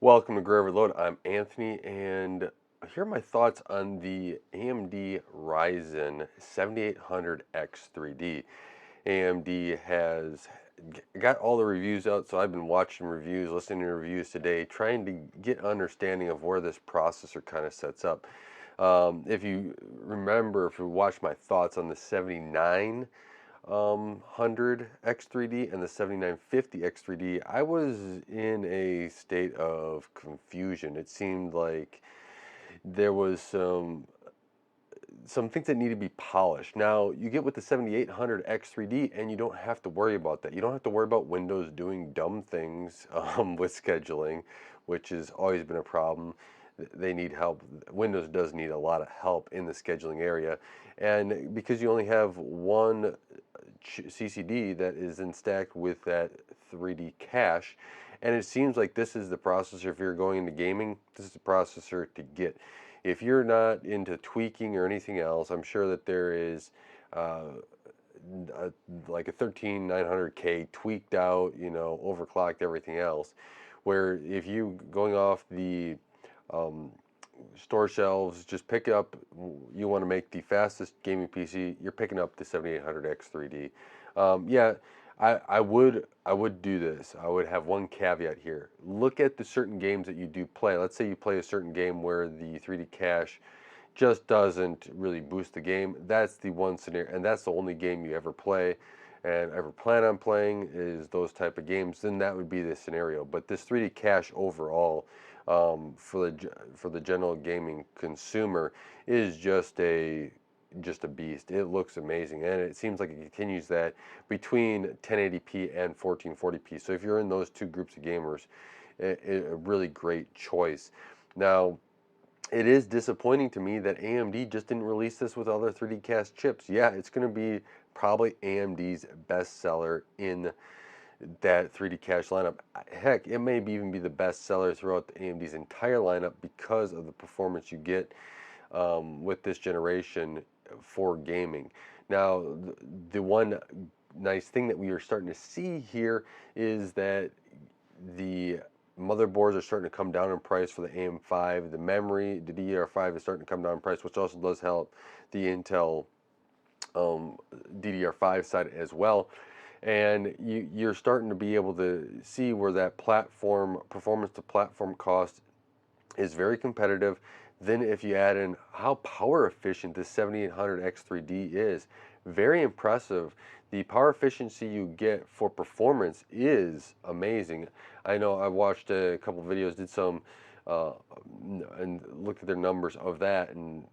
Welcome to Grow Overload. I'm Anthony, and here are my thoughts on the AMD Ryzen 7800X3D. AMD has got all the reviews out, so I've been watching reviews, listening to reviews today, trying to get understanding of where this processor kind of sets up. If you remember, if you watched my thoughts on the 79 100 X3D and the 7950 X3D, I was in a state of confusion. It seemed like there was some things that need to be polished. Now, you get with the 7800 X3D and you don't have to worry about that. You don't have to worry about Windows doing dumb things with scheduling, which has always been a problem. They need help. Windows does need a lot of help in the scheduling area. And because you only have one CCD that is in stacked with that 3D cache, and it seems like this is the processor, if you're going into gaming, this is the processor to get. If you're not into tweaking or anything else, I'm sure that there is like a 13900K tweaked out, overclocked, everything else, where if you going off the um, store shelves, just pick up, you want to make the fastest gaming PC, you're picking up the 7800X3D. Yeah, I would do this. I would have one caveat here. Look at the certain games that you do play. Let's say you play a certain game where the 3D cache just doesn't really boost the game. That's the one scenario, and that's the only game you ever play and ever plan on playing is those type of games. Then that would be the scenario. But this 3D cache overall, for the general gaming consumer, is just a beast. It looks amazing, and it seems like it continues that between 1080p and 1440p. So if you're in those two groups of gamers, a really great choice. Now, it is disappointing to me that AMD just didn't release this with other 3D cast chips. Yeah, it's going to be probably AMD's best seller in that 3D cache lineup. Heck, it may even be the best seller throughout the AMD's entire lineup because of the performance you get with this generation for gaming. Now, the one nice thing that we are starting to see here is that the motherboards are starting to come down in price for the AM5. The memory, the DDR5 is starting to come down in price, which also does help the Intel DDR5 side as well. And you're starting to be able to see where that platform performance to platform cost is very competitive. Then if you add in how power efficient this 7800 X3D is, very impressive. The power efficiency you get for performance is amazing. I know I watched a couple videos, did some uh, and looked at their numbers of that and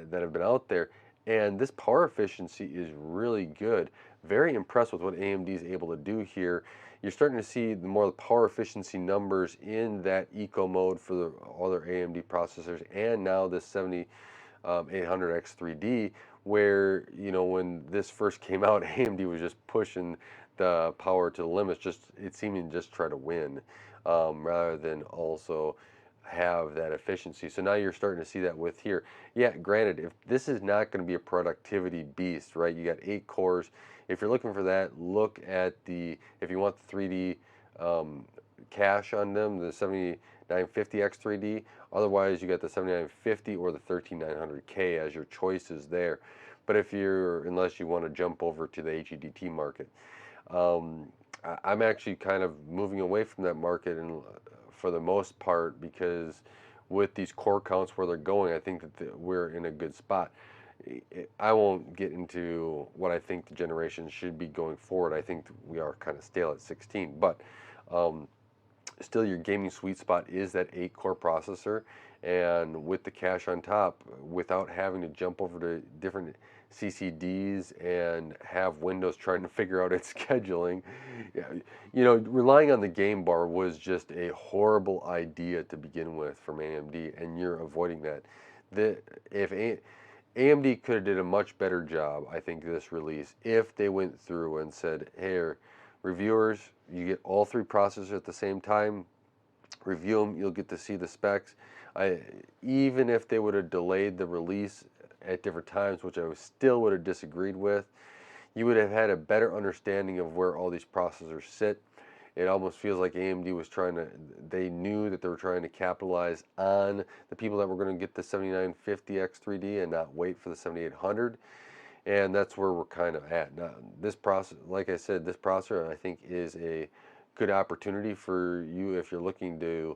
that have been out there, and this power efficiency is really good. Very impressed with what AMD is able to do here. You're starting to see the more power efficiency numbers in that eco mode for the other AMD processors, and now this 7800X3D, where when this first came out, AMD was just pushing the power to the limits, just it seeming just try to win, rather than also have that efficiency. So now you're starting to see that with here. Yeah, granted, if this is not going to be a productivity beast, right? You got 8 cores. If you're looking for that, look at if you want the 3D cache on them, the 7950X3D. Otherwise, you got the 7950 or the 13900K as your choices there. But unless you want to jump over to the HEDT market, I'm actually kind of moving away from that market, and for the most part, because with these core counts where they're going, I think that we're in a good spot. I won't get into what I think the generation should be going forward. I think we are kind of stale at 16, but um, still your gaming sweet spot is that 8 core processor, and with the cache on top, without having to jump over to different CCDs and have Windows trying to figure out its scheduling. Yeah, relying on the game bar was just a horrible idea to begin with from AMD, and you're avoiding that. If AMD could have did a much better job, I think, this release, if they went through and said, hey, reviewers, you get all 3 processors at the same time, review them, you'll get to see the specs. Even if they would have delayed the release at different times, which I still would have disagreed with, you would have had a better understanding of where all these processors sit. It almost feels like AMD was trying to, they knew that they were trying to capitalize on the people that were going to get the 7950 X3D and not wait for the 7800. And that's where we're kind of at now. This process, like I said, this processor I think is a good opportunity for you if you're looking to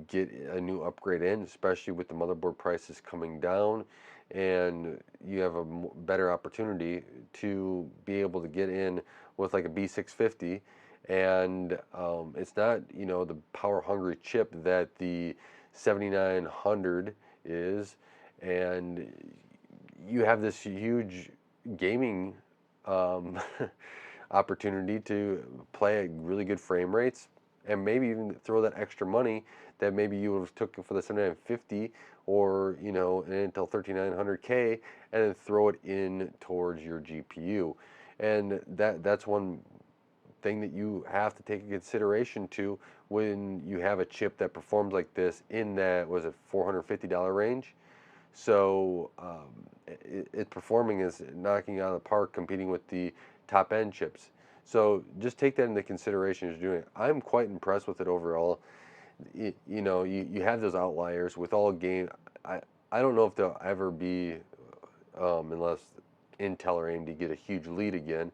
get a new upgrade in, especially with the motherboard prices coming down, and you have a better opportunity to be able to get in with like a B650, and it's not, you know, the power hungry chip that the 7900 is, and you have this huge gaming um, opportunity to play at really good frame rates, and maybe even throw that extra money that maybe you would have took for the 7950 or, you know, an Intel 3900K, and then throw it in towards your GPU. And that's one thing that you have to take into consideration too when you have a chip that performs like this in that, was it $450 range. So it's performing as knocking out of the park, competing with the top end chips. So just take that into consideration as you're doing it. I'm quite impressed with it overall. You know, you have those outliers with all game. I don't know if they'll ever be, unless Intel or AMD get a huge lead again,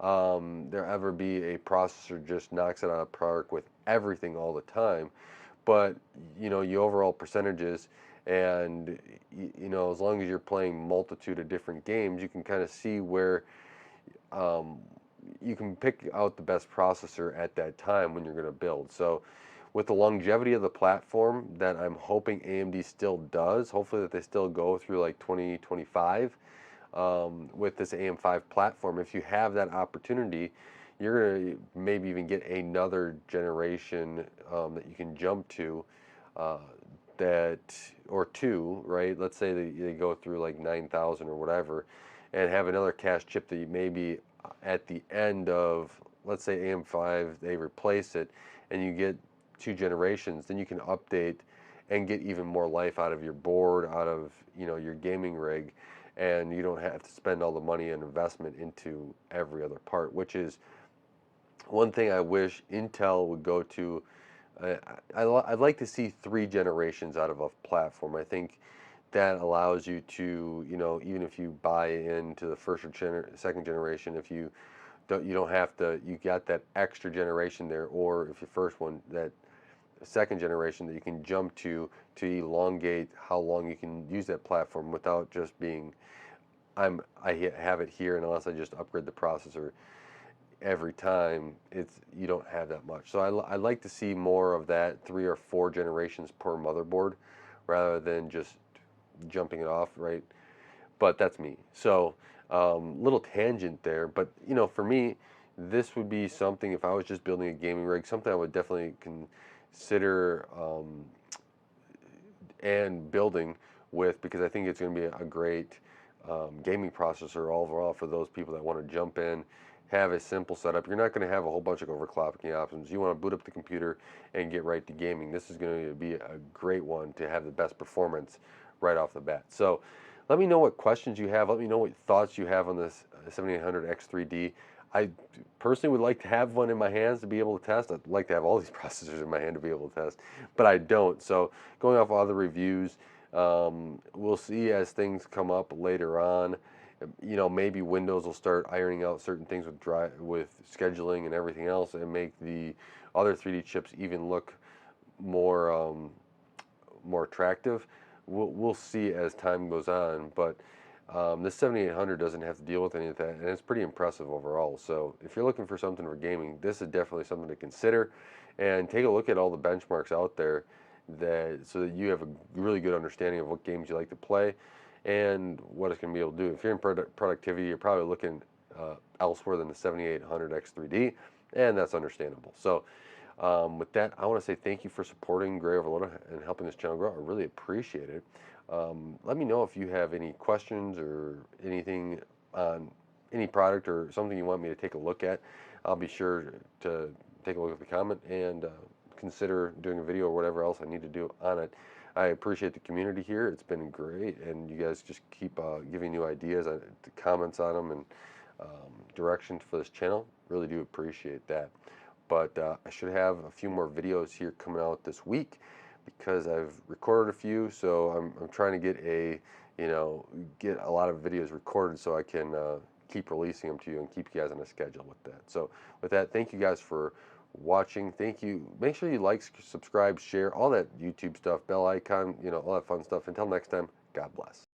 there ever be a processor just knocks it out of the park with everything all the time. But you know, your overall percentages, and you know, as long as you're playing multitude of different games, you can kind of see where um, you can pick out the best processor at that time when you're going to build. So with the longevity of the platform that I'm hoping AMD still does, hopefully that they still go through like 2025 with this AM5 platform, if you have that opportunity, you're going to maybe even get another generation that you can jump to, uh, that, or two, right? Let's say they go through like 9,000 or whatever, and have another cache chip that you maybe at the end of, let's say AM5, they replace it, and you get two generations, then you can update and get even more life out of your board, out of, you know, your gaming rig, and you don't have to spend all the money and investment into every other part, which is one thing I wish Intel would go to. I'd like to see three generations out of a platform. I think that allows you to, you know, even if you buy into the first or second generation, if you don't have to, you got that extra generation there, or if your first one, that second generation that you can jump to elongate how long you can use that platform without just being, I have it here, and unless I just upgrade the processor every time, it's, you don't have that much. So I like to see more of that, 3 or 4 generations per motherboard, rather than just jumping it off, right? But that's me. So little tangent there, but you know, for me, this would be something, if I was just building a gaming rig, something I would definitely consider and building with, because I think it's going to be a great gaming processor overall for those people that want to jump in, have a simple setup. You're not going to have a whole bunch of overclocking options. You want to boot up the computer and get right to gaming. This is going to be a great one to have the best performance right off the bat. So let me know what questions you have. Let me know what thoughts you have on this 7800 X3D. I personally would like to have one in my hands to be able to test. I'd like to have all these processors in my hand to be able to test, but I don't. So going off other reviews, we'll see as things come up later on. You know, maybe Windows will start ironing out certain things with scheduling and everything else, and make the other 3D chips even look more more attractive. We'll see as time goes on, but this 7800 doesn't have to deal with any of that, and it's pretty impressive overall. So if you're looking for something for gaming, this is definitely something to consider, and take a look at all the benchmarks out there, so that you have a really good understanding of what games you like to play and what it's going to be able to do. If you're in productivity, you're probably looking elsewhere than the 7800 X3D, and that's understandable. So with that, I want to say thank you for supporting Gray Overload and helping this channel grow. I really appreciate it. Let me know if you have any questions or anything on any product or something you want me to take a look at. I'll be sure to take a look at the comment and consider doing a video or whatever else I need to do on it. I appreciate the community here. It's been great, and you guys just keep giving new ideas, comments on them, and directions for this channel. Really do appreciate that. But I should have a few more videos here coming out this week because I've recorded a few. So I'm trying to get get a lot of videos recorded so I can keep releasing them to you and keep you guys on a schedule with that. So with that, thank you guys for watching. Thank you. Make sure you like, subscribe, share, all that YouTube stuff, bell icon, all that fun stuff. Until next time, God bless.